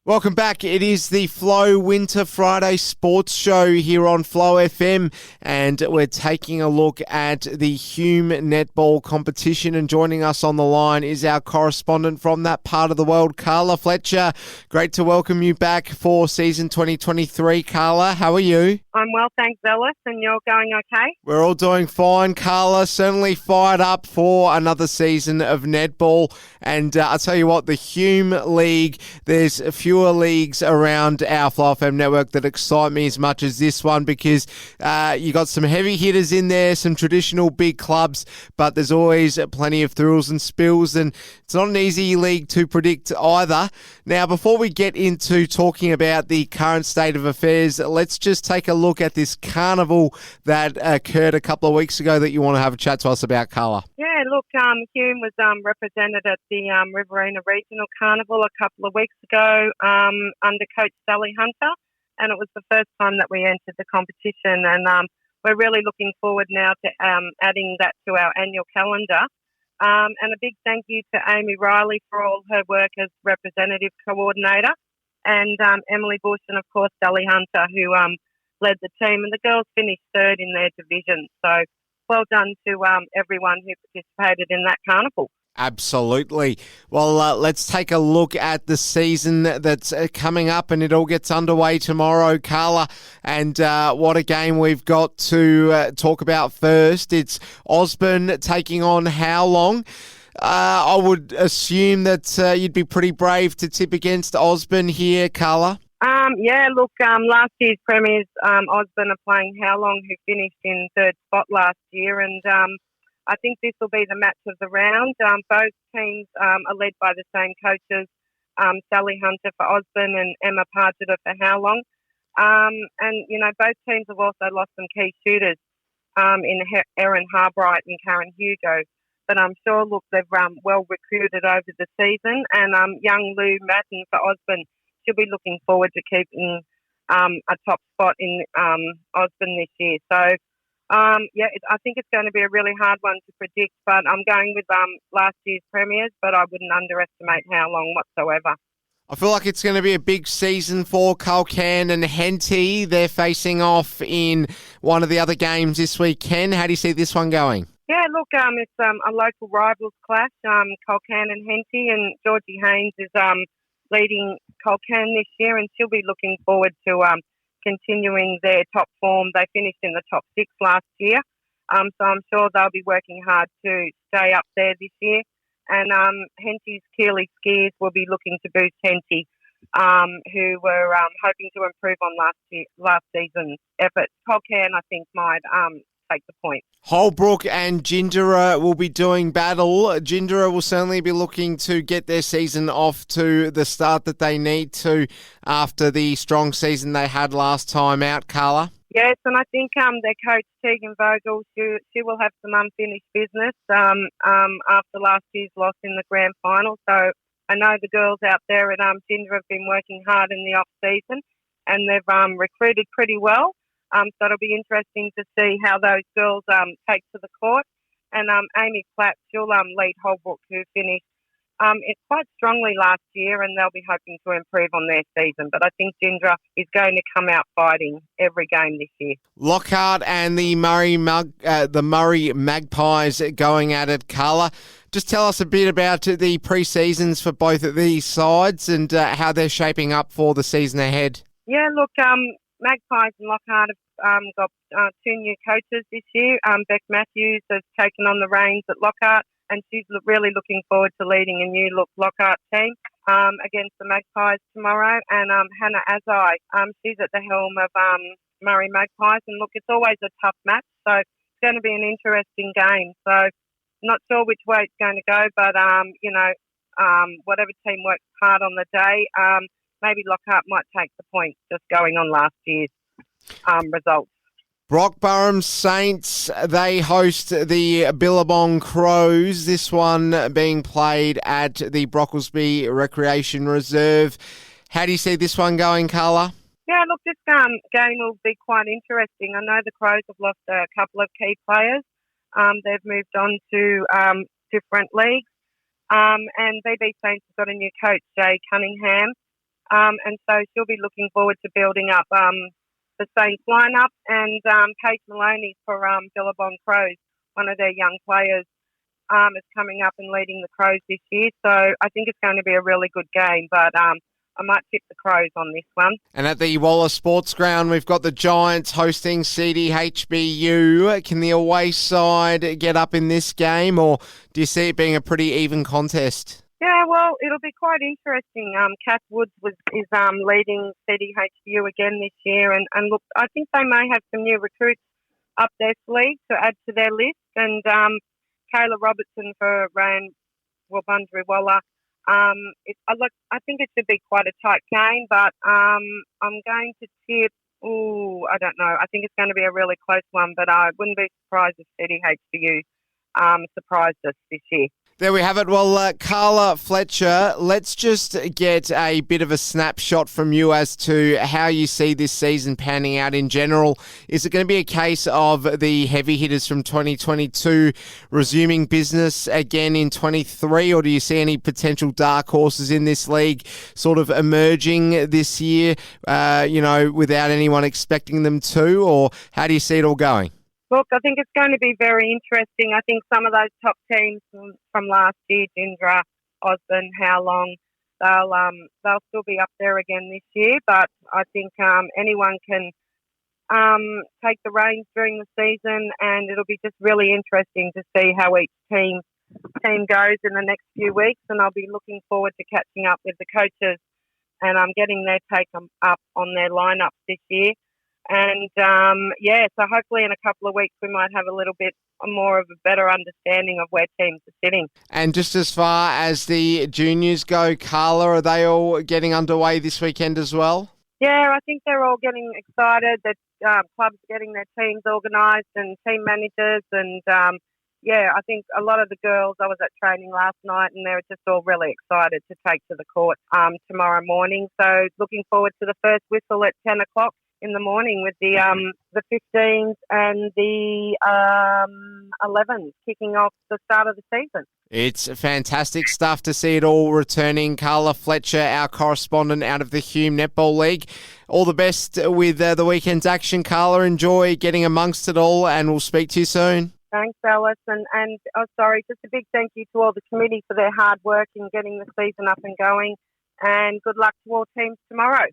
Welcome back. It is the Flow Winter Friday Sports Show here on Flow FM, and we're taking a look at the Hume Netball competition. And joining us on the line is our correspondent from that part of the world, Carla Fletcher. Great to welcome you back for season 2023. Carla, how are you? I'm well, thanks, Ellis, and you're going okay? We're all doing fine, Carla. Certainly fired up for another season of netball. And I'll tell you what, the Hume League, there's fewer leagues around our Flow FM network that excite me as much as this one, because you got some heavy hitters in there, some traditional big clubs, but there's always plenty of thrills and spills, and it's not an easy league to predict either. Now, before we get into talking about the current state of affairs, let's just take a look at this carnival that occurred a couple of weeks ago that you want to have a chat to us about, Carla. Yeah, look, Hume was represented at the Riverina Regional Carnival a couple of weeks ago under Coach Sally Hunter, and it was the first time that we entered the competition, and we're really looking forward now to adding that to our annual calendar. And a big thank you to Amy Riley for all her work as representative coordinator, and Emily Bush and, of course, Sally Hunter, who led the team, and the girls finished third in their division. So well done to everyone who participated in that carnival. Absolutely. Well, let's take a look at the season that's coming up, and it all gets underway tomorrow, Carla. And what a game we've got to talk about first. It's Osborne taking on Howlong. I would assume that you'd be pretty brave to tip against Osborne here, Carla. Last year's premiers, Osborne are playing Howlong, who finished in third spot last year, and I think this will be the match of the round. Both teams are led by the same coaches, Sally Hunter for Osborne and Emma Pargeter for Howlong. Both teams have also lost some key shooters in Erin Harbright and Karen Hugo. But I'm sure, they've well recruited over the season, and young Lou Matten for Osborne, she'll be looking forward to keeping a top spot in Osborne this year. So, I think it's going to be a really hard one to predict, but I'm going with last year's premiers, but I wouldn't underestimate Howlong whatsoever. I feel like it's going to be a big season for Culcairn and Henty. They're facing off in one of the other games this weekend. How do you see this one going? Yeah, look, it's a local rivals clash, Culcairn and Henty, and Georgie Haynes is leading Culcairn this year, and she'll be looking forward to continuing their top form. They finished in the top 6 last year, so I'm sure they'll be working hard to stay up there this year. And Henty's Keely Skiers will be looking to boost Henty, who were hoping to improve on last season's effort. Culcairn, I think, might take the point. Holbrook and Gindera will be doing battle. Gindera will certainly be looking to get their season off to the start that they need to after the strong season they had last time out, Carla. Yes, and I think their coach, Tegan Vogel, she will have some unfinished business after last year's loss in the grand final. So I know the girls out there at Gindera have been working hard in the off-season, and they've recruited pretty well. So it'll be interesting to see how those girls take to the court. And Amy Platt, she'll lead Holbrook, who finished it quite strongly last year, and they'll be hoping to improve on their season. But I think Gindera is going to come out fighting every game this year. Lockhart and the Murray Magpies going at it, Carla. Just tell us a bit about the pre-seasons for both of these sides and how they're shaping up for the season ahead. Yeah, look, Magpies and Lockhart have got 2 new coaches this year. Beck Matthews has taken on the reins at Lockhart, and she's really looking forward to leading a new Lockhart team against the Magpies tomorrow. And Hannah Azai, she's at the helm of Murray Magpies. And look, it's always a tough match, so it's going to be an interesting game. So not sure which way it's going to go, but, whatever team works hard on the day, maybe Lockhart might take the point just going on last year's results. Brockburham Saints, they host the Billabong Crows, this one being played at the Brocklesby Recreation Reserve. How do you see this one going, Carla? Yeah, look, this game will be quite interesting. I know the Crows have lost a couple of key players. They've moved on to different leagues. And BB Saints have got a new coach, Jay Cunningham. And so she'll be looking forward to building up the Saints lineup. And Paige Maloney for Billabong Crows, one of their young players, is coming up and leading the Crows this year. So I think it's going to be a really good game. But I might tip the Crows on this one. And at the Waller Sports Ground, we've got the Giants hosting CDHBU. Can the away side get up in this game, or do you see it being a pretty even contest? Yeah, well, it'll be quite interesting. Kath Woods is leading CDHBU again this year, and look, I think they may have some new recruits up their sleeve to add to their list. And Kayla Robertson for Ryan Wabundri Waller. I think it should be quite a tight game, but I'm going to tip. I don't know. I think it's going to be a really close one, but I wouldn't be surprised if CDHBU surprised us this year. There we have it. Well, Carla Fletcher, let's just get a bit of a snapshot from you as to how you see this season panning out in general. Is it going to be a case of the heavy hitters from 2022 resuming business again in 23, or do you see any potential dark horses in this league sort of emerging this year, without anyone expecting them to, or how do you see it all going? Look, I think it's going to be very interesting. I think some of those top teams from last year, Gindra, Osborne, How Long, they'll still be up there again this year. But I think anyone can take the reins during the season, and it'll be just really interesting to see how each team goes in the next few weeks. And I'll be looking forward to catching up with the coaches and getting their take up on their lineups this year. And, so hopefully in a couple of weeks we might have a little bit more of a better understanding of where teams are sitting. And just as far as the juniors go, Carla, are they all getting underway this weekend as well? Yeah, I think they're all getting excited. The clubs are getting their teams organised and team managers. And, I think a lot of the girls, I was at training last night and they were just all really excited to take to the court tomorrow morning. So looking forward to the first whistle at 10 o'clock. In the morning with the 15s and the 11s kicking off the start of the season. It's fantastic stuff to see it all returning. Carla Fletcher, our correspondent out of the Hume Netball League. All the best with the weekend's action, Carla. Enjoy getting amongst it all, and we'll speak to you soon. Thanks, Alice. And just a big thank you to all the committee for their hard work in getting the season up and going. And good luck to all teams tomorrow.